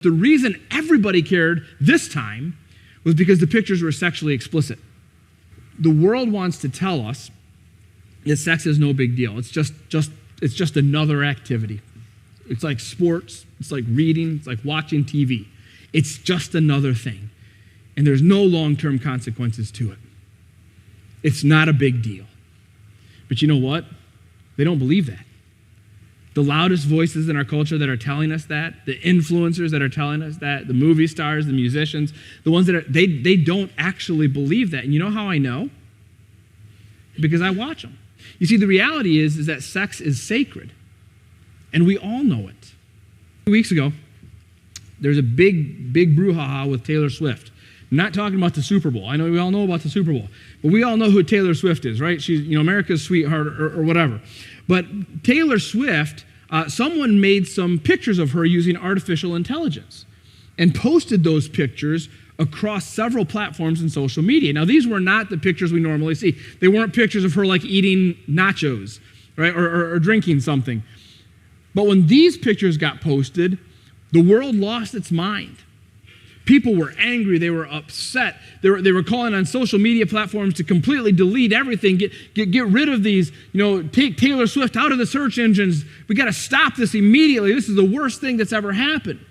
The reason everybody cared this time was because the pictures were sexually explicit. The world wants to tell us that sex is no big deal. It's just another activity. It's like sports, it's like reading, it's like watching TV. It's just another thing. And there's no long-term consequences to it. It's not a big deal. But you know what? They don't believe that. The loudest voices in our culture that are telling us that, the influencers that are telling us that, the movie stars, the musicians, the ones that are, they don't actually believe that. And you know how I know? Because I watch them. You see, the reality is that sex is sacred. And we all know it. 2 weeks ago, there's a big brouhaha with Taylor Swift. I'm not talking about the Super Bowl. I know we all know about the Super Bowl. But we all know who Taylor Swift is, right? She's, America's sweetheart or whatever. But Taylor Swift, someone made some pictures of her using artificial intelligence and posted those pictures across several platforms in social media. Now, these were not the pictures we normally see. They weren't pictures of her like eating nachos, right, or drinking something. But when these pictures got posted, the world lost its mind. People were angry. They were upset. They were calling on social media platforms to completely delete everything, get rid of these, take Taylor Swift out of the search engines. We got to stop this immediately. This is the worst thing that's ever happened.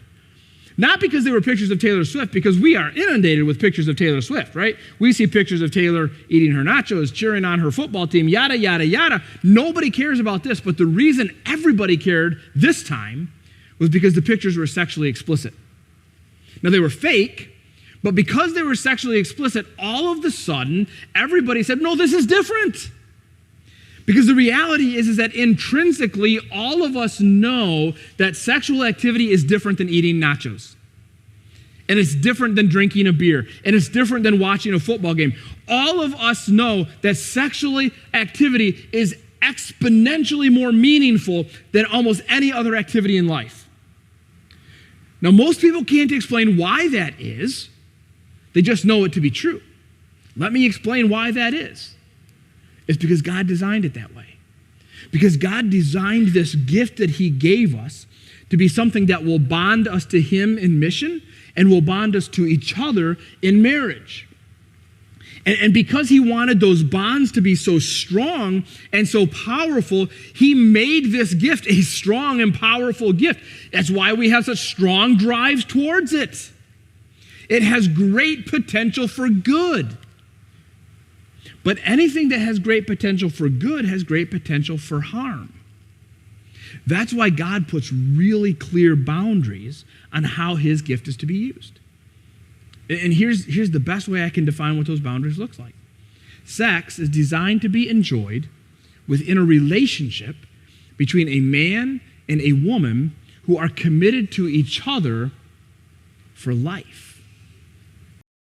Not because they were pictures of Taylor Swift, because we are inundated with pictures of Taylor Swift, right? We see pictures of Taylor eating her nachos, cheering on her football team, yada, yada, yada. Nobody cares about this, but the reason everybody cared this time was because the pictures were sexually explicit. Now, they were fake, but because they were sexually explicit, all of a sudden, everybody said, no, this is different. Because the reality is that intrinsically, all of us know that sexual activity is different than eating nachos. And it's different than drinking a beer. And it's different than watching a football game. All of us know that sexual activity is exponentially more meaningful than almost any other activity in life. Now, most people can't explain why that is. They just know it to be true. Let me explain why that is. It's because God designed it that way. Because God designed this gift that he gave us to be something that will bond us to him in mission and will bond us to each other in marriage. And because he wanted those bonds to be so strong and so powerful, he made this gift a strong and powerful gift. That's why we have such strong drives towards it. It has great potential for good. But anything that has great potential for good has great potential for harm. That's why God puts really clear boundaries on how his gift is to be used. And here's the best way I can define what those boundaries look like. Sex is designed to be enjoyed within a relationship between a man and a woman who are committed to each other for life.